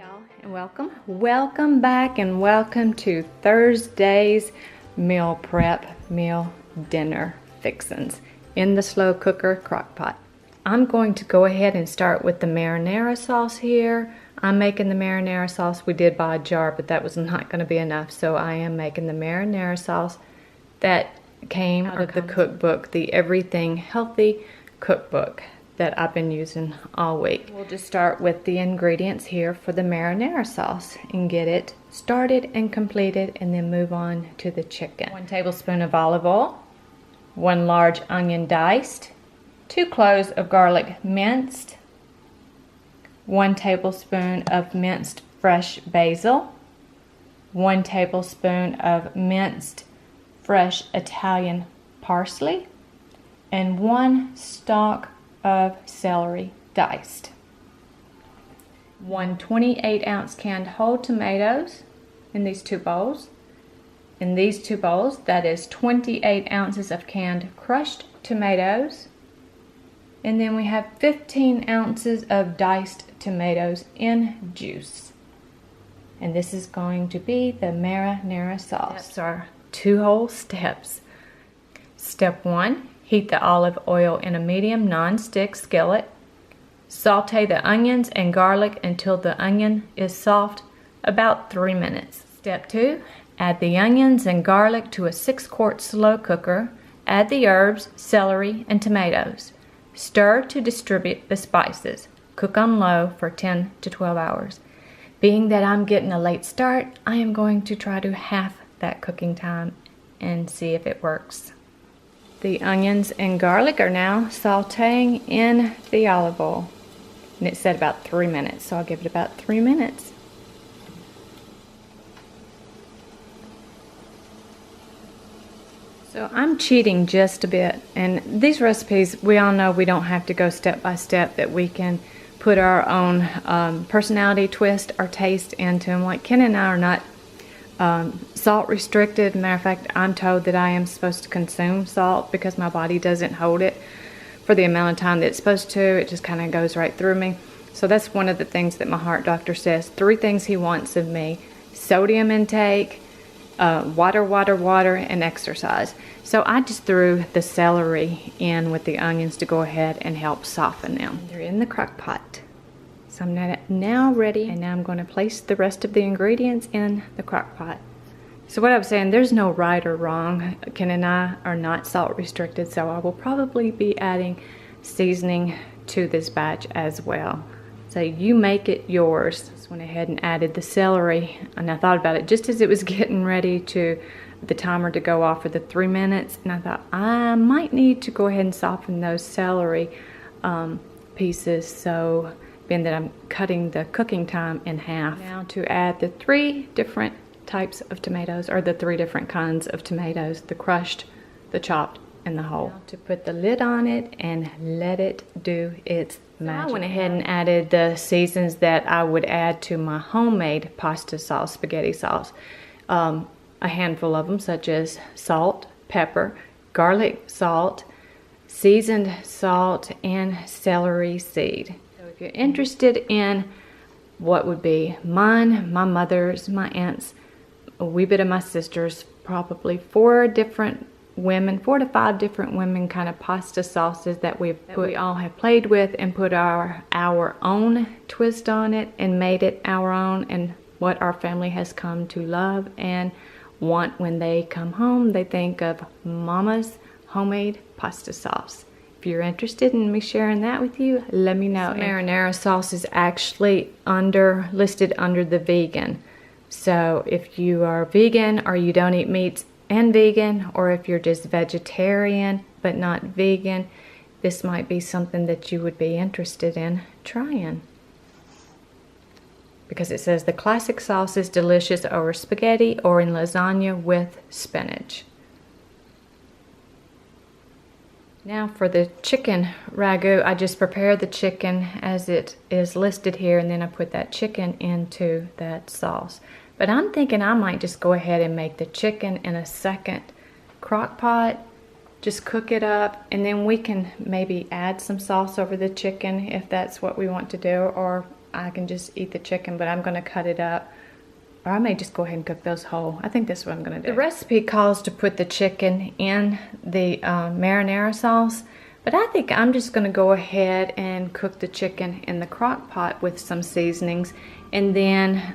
y'all, and welcome back, and welcome to Thursday's meal prep, meal dinner fixins in the slow cooker crock pot. I'm going to go ahead and start with the marinara sauce here. I'm making the marinara sauce. We did buy a jar, but that was not going to be enough, so I am making the marinara sauce that came out of the cookbook, the Everything Healthy Cookbook that I've been using all week. We'll just start with the ingredients here for the marinara sauce and get it started and completed, and then move on to the chicken. 1 tablespoon of olive oil, 1 large onion diced, 2 cloves of garlic minced, 1 tablespoon of minced fresh basil, 1 tablespoon of minced fresh Italian parsley, and 1 stalk of celery diced. 1 28-ounce canned whole tomatoes in these 2 bowls. In these 2 bowls, that is 28 ounces of canned crushed tomatoes. And then we have 15 ounces of diced tomatoes in juice. And this is going to be the marinara sauce. Steps are 2 whole steps. Step 1. Heat the olive oil in a medium non-stick skillet. Saute the onions and garlic until the onion is soft, about 3 minutes. Step 2. Add the onions and garlic to a 6-quart slow cooker. Add the herbs, celery, and tomatoes. Stir to distribute the spices. Cook on low for 10 to 12 hours. Being that I'm getting a late start, I am going to try to half that cooking time and see if it works. The onions and garlic are now sauteing in the olive oil. And it said about 3 minutes, so I'll give it about 3 minutes. So I'm cheating just a bit. And these recipes, we all know we don't have to go step by step, that we can put our own personality twist or taste into them. Like Ken and I are not salt restricted. Matter of fact, I'm told that I am supposed to consume salt because my body doesn't hold it for the amount of time that it's supposed to. It just kind of goes right through me. So that's one of the things that my heart doctor says. 3 things he wants of me: sodium intake, water, and exercise. So I just threw the celery in with the onions to go ahead and help soften them. They're in the crock pot. So I'm now ready, and now I'm going to place the rest of the ingredients in the crock pot. So what I was saying, there's no right or wrong. Ken and I are not salt restricted, so I will probably be adding seasoning to this batch as well. So you make it yours. Just went ahead and added the celery, and I thought about it just as it was getting ready to the timer to go off for the 3 minutes, and I thought I might need to go ahead and soften those celery pieces, so being that I'm cutting the cooking time in half. Now to add the 3 different types of tomatoes, or the 3 different kinds of tomatoes: the crushed, the chopped, and the whole. Now to put the lid on it and let it do its magic. I went ahead and added the seasons that I would add to my homemade pasta sauce, spaghetti sauce. A handful of them, such as salt, pepper, garlic salt, seasoned salt, and celery seed. So if you're interested in what would be mine, my mother's, my aunt's, a wee bit of my sister's, probably 4 to 5 different women kind of pasta sauces that we all have played with and put our own twist on it and made it our own, and what our family has come to love and want. When they come home, they think of Mama's homemade pasta sauce. If you're interested in me sharing that with you, let me know. Marinara sauce is actually listed under the vegan. So if you are vegan, or you don't eat meats and vegan, or if you're just vegetarian but not vegan, this might be something that you would be interested in trying. Because it says the classic sauce is delicious over spaghetti or in lasagna with spinach. Now for the chicken ragu, I just prepare the chicken as it is listed here, and then I put that chicken into that sauce. But I'm thinking I might just go ahead and make the chicken in a second crock pot, just cook it up, and then we can maybe add some sauce over the chicken if that's what we want to do. Or I can just eat the chicken, but I'm going to cut it up. Or I may just go ahead and cook those whole. I think that's what I'm going to do. The recipe calls to put the chicken in the marinara sauce, but I think I'm just going to go ahead and cook the chicken in the crock pot with some seasonings. And then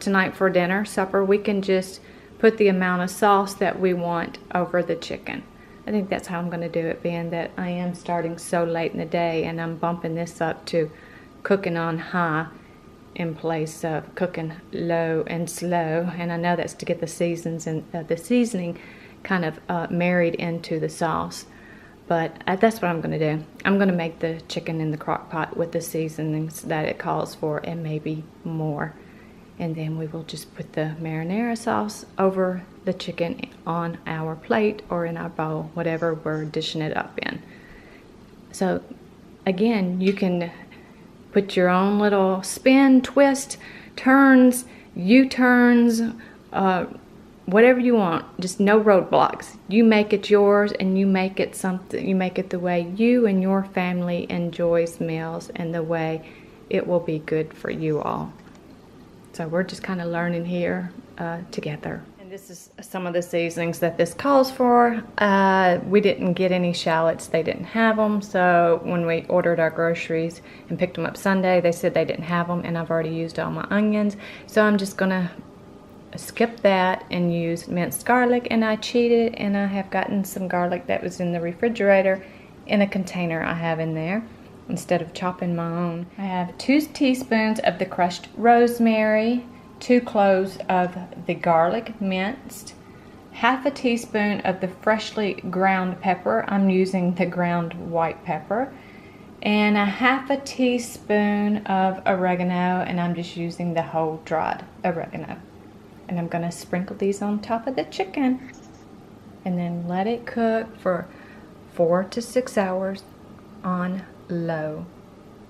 tonight for dinner, supper, we can just put the amount of sauce that we want over the chicken. I think that's how I'm going to do it, being that I am starting so late in the day and I'm bumping this up to cooking on high in place of cooking low and slow. And I know that's to get the seasons and the seasoning kind of married into the sauce. But that's what I'm going to do. I'm going to make the chicken in the crock pot with the seasonings that it calls for and maybe more. And then we will just put the marinara sauce over the chicken on our plate or in our bowl, whatever we're dishing it up in. So again, you can put your own little spin, twist, turns, U-turns, whatever you want. Just no roadblocks. You make it yours, and you make it something. You make it the way you and your family enjoys meals, and the way it will be good for you all. So we're just kind of learning here together. And this is some of the seasonings that this calls for. We didn't get any shallots. They didn't have them. So when we ordered our groceries and picked them up Sunday, they said they didn't have them, and I've already used all my onions. So I'm just gonna skip that and use minced garlic. And I cheated, and I have gotten some garlic that was in the refrigerator in a container I have in there, instead of chopping my own. I have 2 teaspoons of the crushed rosemary, 2 cloves of the garlic minced, half a teaspoon of the freshly ground pepper. I'm using the ground white pepper, and a half a teaspoon of oregano, and I'm just using the whole dried oregano. And I'm gonna sprinkle these on top of the chicken and then let it cook for 4 to 6 hours on low.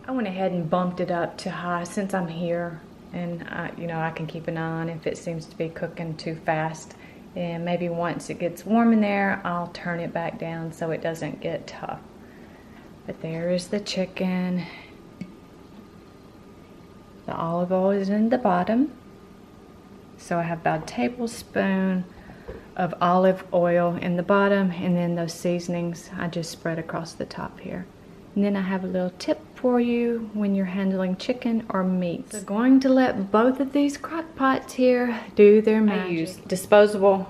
I went ahead and bumped it up to high since I'm here, and you know, I can keep an eye on if it seems to be cooking too fast, and maybe once it gets warm in there I'll turn it back down so it doesn't get tough. But there is the chicken. The olive oil is in the bottom, so I have about a tablespoon of olive oil in the bottom, and then those seasonings I just spread across the top here. And then I have a little tip for you when you're handling chicken or meat. So going to let both of these crock pots here do their magic. I use disposable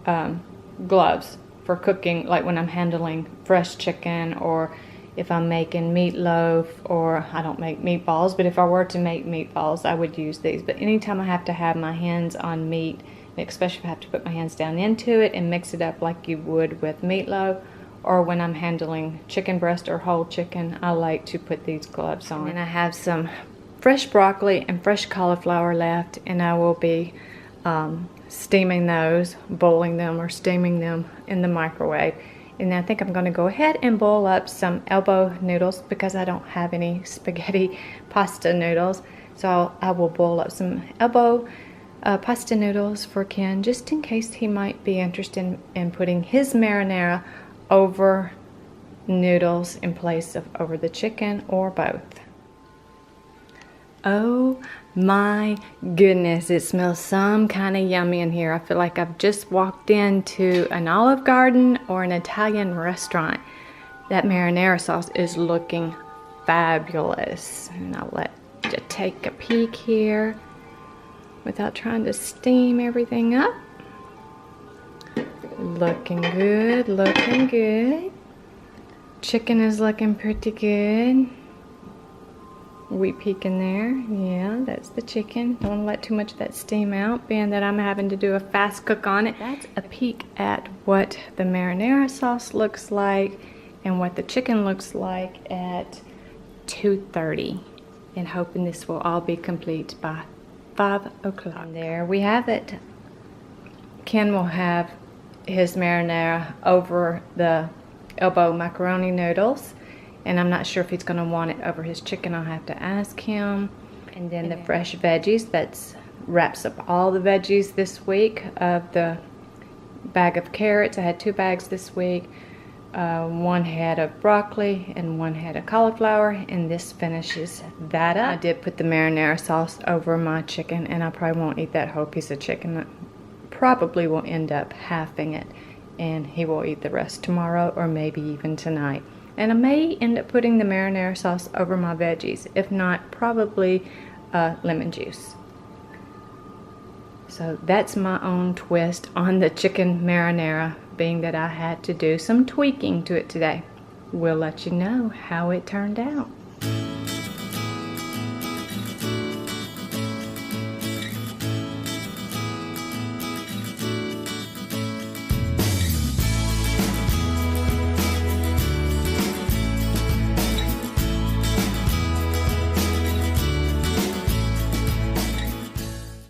gloves for cooking, like when I'm handling fresh chicken, or if I'm making meatloaf, or I don't make meatballs, but if I were to make meatballs, I would use these. But anytime I have to have my hands on meat, especially if I have to put my hands down into it and mix it up like you would with meatloaf, or when I'm handling chicken breast or whole chicken, I like to put these gloves on. And I have some fresh broccoli and fresh cauliflower left, and I will be steaming those, boiling them or steaming them in the microwave. And I think I'm going to go ahead and boil up some elbow noodles because I don't have any spaghetti pasta noodles. So I will boil up some elbow pasta noodles for Ken, just in case he might be interested in putting his marinara over noodles in place of over the chicken, or both. Oh my goodness, it smells some kind of yummy in here. I feel like I've just walked into an Olive Garden or an Italian restaurant. That marinara sauce is looking fabulous. And I'll let you take a peek here without trying to steam everything up. Looking good, looking good. Chicken is looking pretty good. We peek in there. Yeah, that's the chicken. Don't want to let too much of that steam out, being that I'm having to do a fast cook on it. That's a peek at what the marinara sauce looks like and what the chicken looks like at 2:30. And hoping this will all be complete by 5 o'clock. And there we have it. Ken will have his marinara over the elbow macaroni noodles, and I'm not sure if he's going to want it over his chicken. I'll have to ask him. And then the fresh veggies, that wraps up all the veggies this week of the bag of carrots. I had 2 bags this week. one head of broccoli and one head of cauliflower, and this finishes that up. I did put the marinara sauce over my chicken, and I probably won't eat that whole piece of chicken. I probably will end up halving it, and he will eat the rest tomorrow or maybe even tonight. And I may end up putting the marinara sauce over my veggies. If not, probably lemon juice. So that's my own twist on the chicken marinara, being that I had to do some tweaking to it today. We'll let you know how it turned out.